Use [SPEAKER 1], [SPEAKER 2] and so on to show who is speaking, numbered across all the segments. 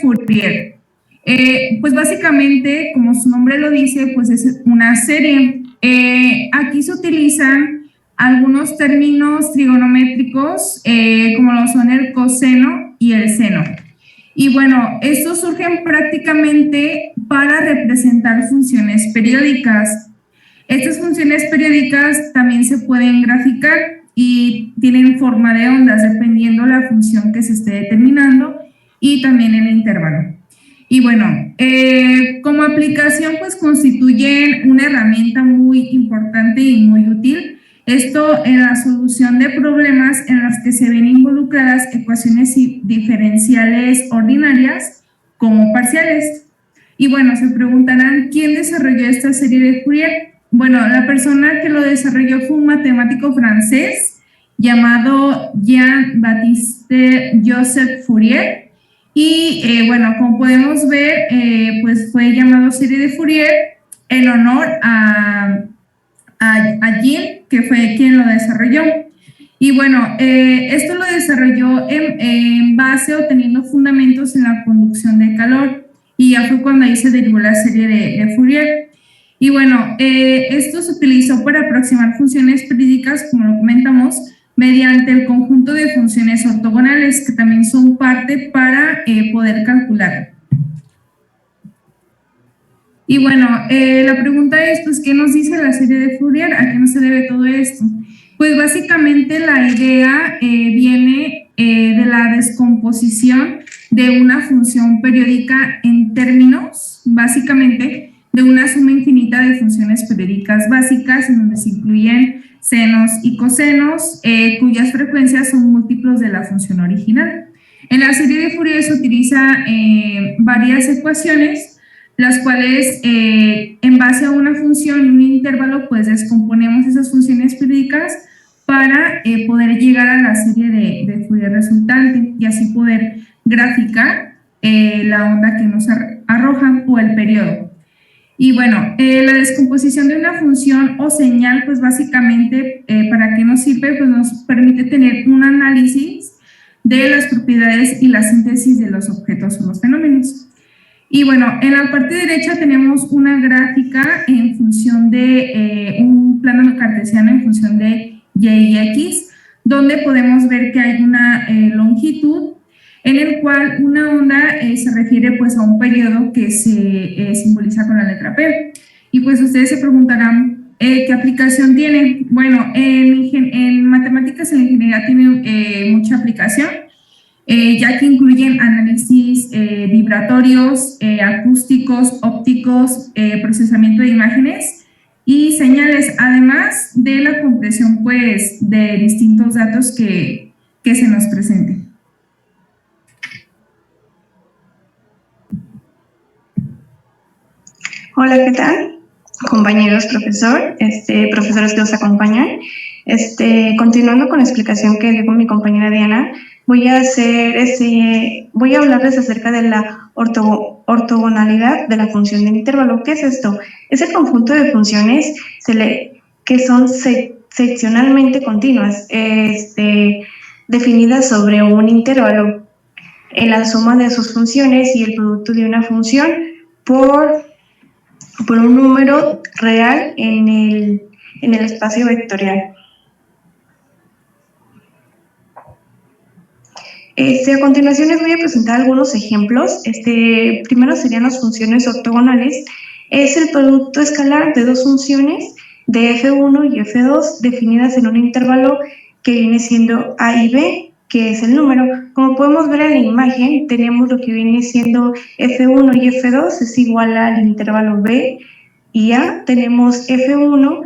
[SPEAKER 1] Fourier. Pues básicamente, como su nombre lo dice, pues es una serie. Aquí se utilizan algunos términos trigonométricos, como lo son el coseno y el seno. Y bueno, estos surgen prácticamente para representar funciones periódicas. Estas funciones periódicas también se pueden graficar y tienen forma de ondas dependiendo la función que se esté determinando y también el intervalo. Y bueno, como aplicación pues constituyen una herramienta muy importante y muy útil. Esto en la solución de problemas en los que se ven involucradas ecuaciones diferenciales ordinarias como parciales. Y bueno, se preguntarán, ¿quién desarrolló esta serie de Fourier? Bueno, la persona que lo desarrolló fue un matemático francés llamado Jean-Baptiste Joseph Fourier. Y bueno, como podemos ver, pues fue llamado serie de Fourier en honor a Jean, que fue quien lo desarrolló. Y bueno, esto lo desarrolló en base o teniendo fundamentos en la conducción de calor, y ya fue cuando ahí se derivó la serie de Fourier. Y bueno, esto se utilizó para aproximar funciones periódicas, como lo comentamos, mediante el conjunto de funciones ortogonales, que también son parte para poder calcular. Y bueno, la pregunta es, pues, ¿qué nos dice la serie de Fourier? ¿A qué no se debe todo esto? Pues básicamente la idea viene de la descomposición de una función periódica en términos, básicamente, de una suma infinita de funciones periódicas básicas, en donde se incluyen senos y cosenos, cuyas frecuencias son múltiplos de la función original. En la serie de Fourier se utiliza varias ecuaciones, las cuales en base a una función y un intervalo pues descomponemos esas funciones periódicas para poder llegar a la serie de Fourier resultante y así poder graficar la onda que nos arrojan o el periodo. Y bueno, la descomposición de una función o señal pues básicamente ¿para qué nos sirve? Pues nos permite tener un análisis de las propiedades y la síntesis de los objetos o los fenómenos. Y bueno, en la parte derecha tenemos una gráfica en función de un plano cartesiano en función de y y x, donde podemos ver que hay una longitud en el cual una onda se refiere pues a un periodo que se simboliza con la letra P. Y pues ustedes se preguntarán, ¿qué aplicación tiene? Bueno, en matemáticas en la ingeniería tiene mucha aplicación, ya que incluyen análisis vibratorios, acústicos, ópticos, procesamiento de imágenes y señales, además de la compresión pues de distintos datos que se nos presenten.
[SPEAKER 2] Hola, ¿qué tal? Compañeros, profesores que nos acompañan. Continuando con la explicación que dio mi compañera Diana, voy a hablarles acerca de la ortogonalidad de la función del intervalo. ¿Qué es esto? Es el conjunto de funciones que son seccionalmente continuas, definidas sobre un intervalo, en la suma de sus funciones y el producto de una función por un número real en el espacio vectorial. A continuación les voy a presentar algunos ejemplos. Primero serían las funciones ortogonales. Es el producto escalar de dos funciones de f1 y f2 definidas en un intervalo que viene siendo a y b, que es el número. Como podemos ver en la imagen, tenemos lo que viene siendo f1 y f2 es igual al intervalo b y a. Tenemos f1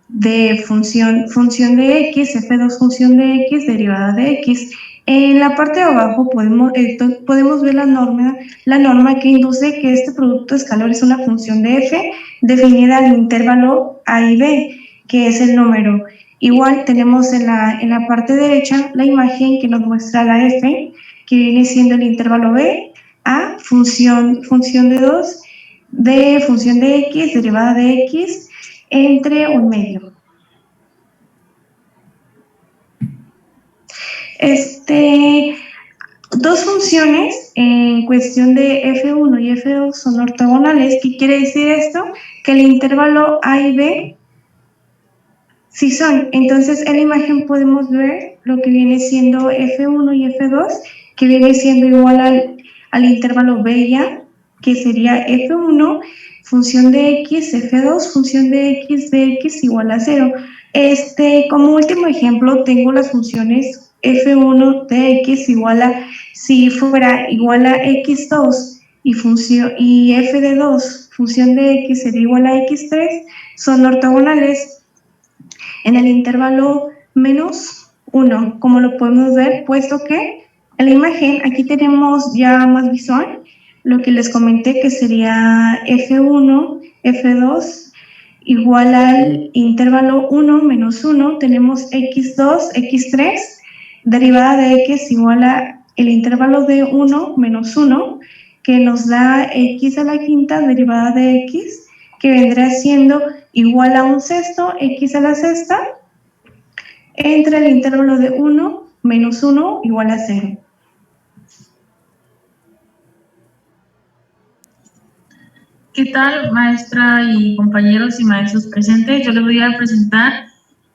[SPEAKER 2] de función de x, f2 función de x, derivada de x. En la parte de abajo podemos ver la norma que induce que este producto escalar es una función de f definida al intervalo a y b, que es el número. Igual tenemos en la parte derecha la imagen que nos muestra la f, que viene siendo el intervalo b, a, función de 2, de función de x, derivada de x, entre un medio. Dos funciones en cuestión de f1 y f2 son ortogonales. ¿Qué quiere decir esto? Que el intervalo a y b sí son. Entonces en la imagen podemos ver lo que viene siendo f1 y f2, que viene siendo igual al intervalo b y a, que sería f1 función de x, f2 función de x igual a 0. Como último ejemplo tengo las funciones f1 de x igual a, si fuera igual a x2 y f de 2 función de x sería igual a x3, son ortogonales en el intervalo -1, como lo podemos ver, puesto que en la imagen aquí tenemos ya más visual lo que les comenté, que sería f1, f2 igual al intervalo 1 menos 1, tenemos x2, x3, derivada de x igual a el intervalo de 1 menos 1, que nos da x a la quinta derivada de x, que vendrá siendo igual a un sexto, x a la sexta, entre el intervalo de 1 menos 1 igual a 0.
[SPEAKER 3] ¿Qué tal, maestra y compañeros y maestros presentes? Yo les voy a presentar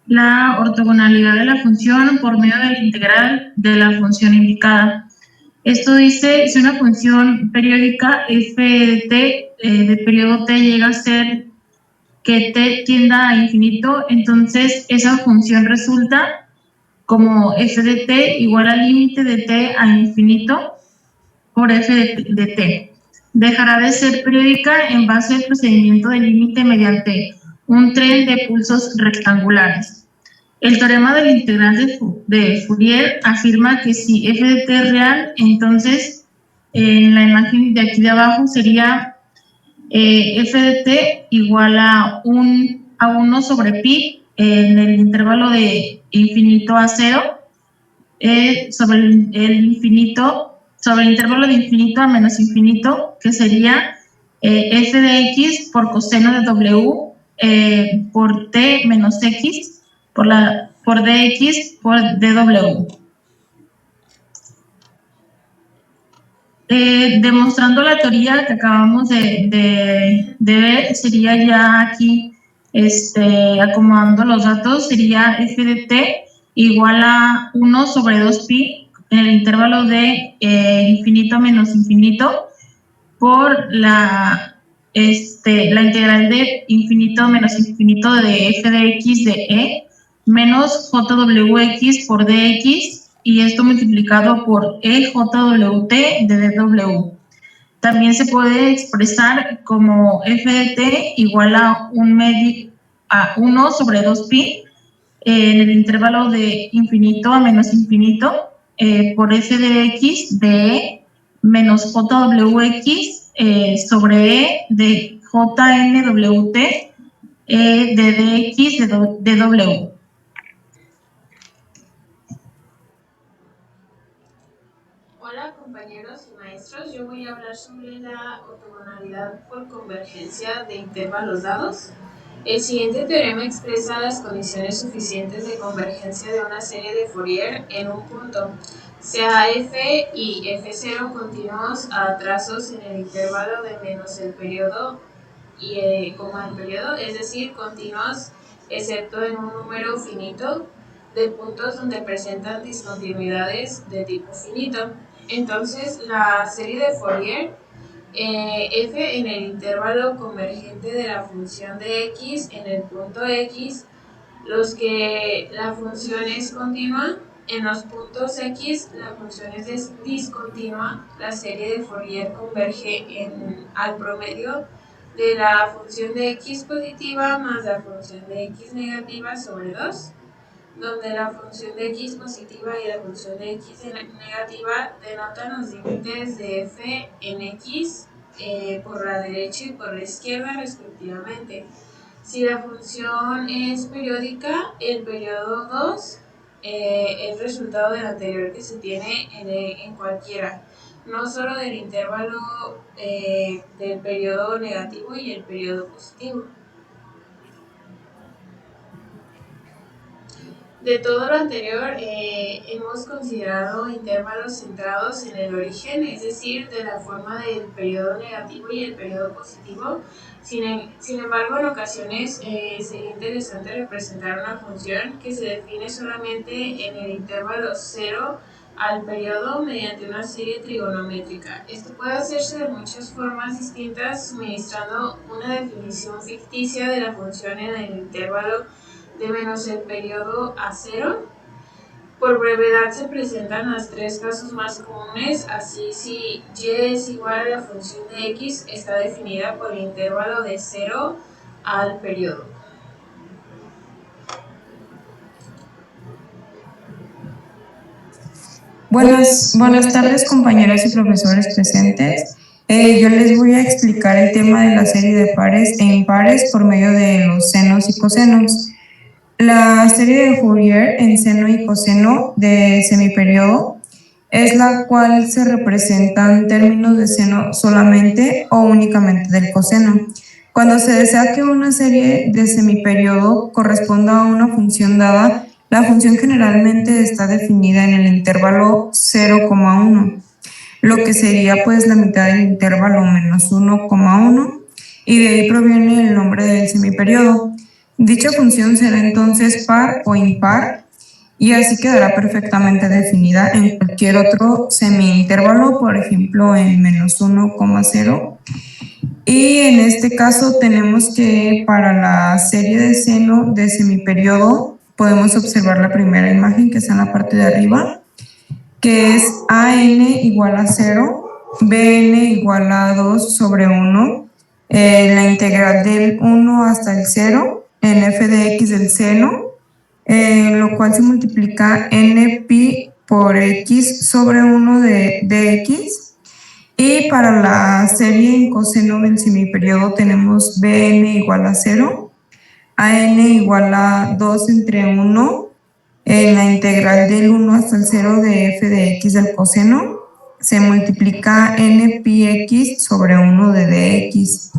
[SPEAKER 3] la ortogonalidad de la función por medio del integral de la función indicada. Esto dice, si una función periódica f de t de periodo t llega a ser que t tienda a infinito, entonces esa función resulta como f de t igual al límite de t a infinito por f de t. Dejará de ser periódica en base al procedimiento de límite mediante un tren de pulsos rectangulares. El teorema del integral de Fourier afirma que si f de t es real, entonces en la imagen de aquí de abajo sería f de t igual a 1 sobre pi en el intervalo de infinito a 0 sobre sobre el intervalo de infinito a menos infinito, que sería f de x por coseno de w por t menos x por dx por dw. Demostrando la teoría que acabamos de ver, sería ya aquí acomodando los datos, sería f de t igual a 1 sobre 2pi en el intervalo de infinito a menos infinito por la integral de infinito a menos infinito de f de x de e menos jwx por dx y esto multiplicado por ejwt de dw. También se puede expresar como f de t igual a 1 sobre 2pi en el intervalo de infinito a menos infinito por f de x de e menos jwx sobre e de jnwt de dx de w.
[SPEAKER 4] Hola compañeros y maestros, yo voy a hablar sobre la ortogonalidad por convergencia de intervalos dados. El siguiente teorema expresa las condiciones suficientes de convergencia de una serie de Fourier en un punto, sea f y f0 continuos a trazos en el intervalo de menos el periodo y coma el periodo, es decir, continuos excepto en un número finito de puntos donde presentan discontinuidades de tipo finito. Entonces, la serie de Fourier, f en el intervalo convergente de la función de x en el punto x, los que la función es continua, en los puntos x la función es discontinua, la serie de Fourier converge al promedio de la función de x positiva más la función de x negativa sobre 2, donde la función de x positiva y la función de x negativa denotan los límites de f en x por la derecha y por la izquierda respectivamente. Si la función es periódica, el periodo 2 es resultado del anterior que se tiene en cualquiera, no solo del intervalo del periodo negativo y el periodo positivo. De todo lo anterior, hemos considerado intervalos centrados en el origen, es decir, de la forma del periodo negativo y el periodo positivo. Sin embargo, en ocasiones sería interesante representar una función que se define solamente en el intervalo 0 al periodo mediante una serie trigonométrica. Esto puede hacerse de muchas formas distintas, suministrando una definición ficticia de la función en el intervalo de menos el periodo a 0. Por brevedad se presentan los tres casos más comunes, así si y es igual a la función de x está definida por el intervalo de 0 al periodo.
[SPEAKER 5] Buenas tardes, compañeros y profesores presentes. Yo les voy a explicar el tema de la serie de pares e impares por medio de los senos y cosenos. La serie de Fourier en seno y coseno de semiperiodo es la cual se representan términos de seno solamente o únicamente del coseno. Cuando se desea que una serie de semiperiodo corresponda a una función dada, la función generalmente está definida en el intervalo 0,1, lo que sería pues la mitad del intervalo menos 1,1, y de ahí proviene el nombre del semiperiodo. Dicha función será entonces par o impar, y así quedará perfectamente definida en cualquier otro semi-intervalo, por ejemplo en menos 1,0. Y en este caso tenemos que para la serie de seno de semiperiodo podemos observar la primera imagen que está en la parte de arriba, que es AN igual a 0, BN igual a 2 sobre 1, la integral del 1 hasta el 0, en f de x del seno, lo cual se multiplica npi por x sobre 1 de x. Y para la serie en coseno del semiperiodo tenemos bn igual a 0, an igual a 2 entre 1, en la integral del 1 hasta el 0 de f de x del coseno, se multiplica n pi x sobre 1 de dx.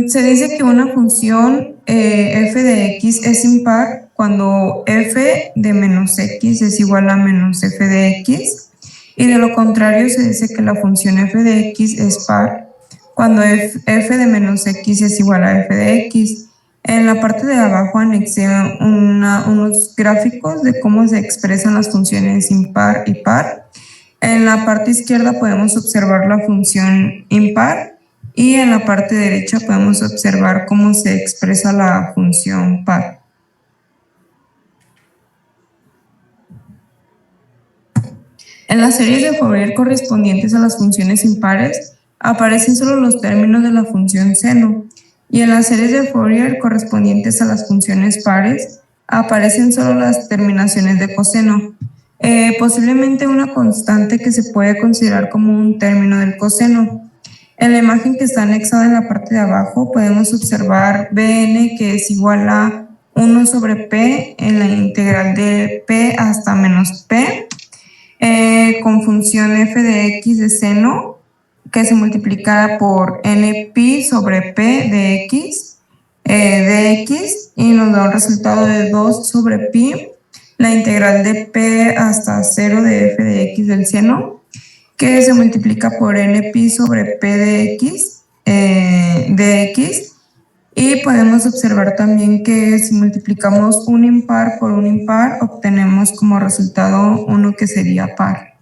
[SPEAKER 5] Se dice que una función f de x es impar cuando f de menos x es igual a menos f de x, y de lo contrario se dice que la función f de x es par cuando f de menos x es igual a f de x. En la parte de abajo anexé unos gráficos de cómo se expresan las funciones impar y par. En la parte izquierda podemos observar la función impar, y en la parte derecha podemos observar cómo se expresa la función par. En las series de Fourier correspondientes a las funciones impares aparecen solo los términos de la función seno, y en las series de Fourier correspondientes a las funciones pares aparecen solo las terminaciones de coseno. Posiblemente una constante que se puede considerar como un término del coseno. En la imagen que está anexada en la parte de abajo podemos observar bn, que es igual a 1 sobre p en la integral de p hasta menos p, con función f de x de seno, que se multiplica por npi sobre p de x, y nos da un resultado de 2 sobre pi, la integral de p hasta 0 de f de x del seno, que se multiplica por npi sobre p de x, y podemos observar también que si multiplicamos un impar por un impar obtenemos como resultado uno que sería par.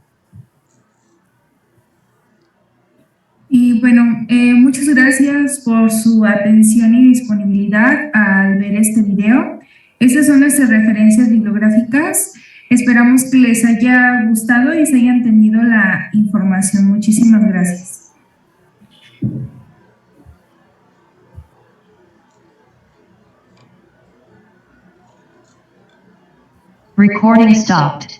[SPEAKER 1] Y bueno, muchas gracias por su atención y disponibilidad al ver este video. Estas son nuestras referencias bibliográficas. Esperamos que les haya gustado y se haya entendido la información. Muchísimas gracias.
[SPEAKER 6] Recording stopped.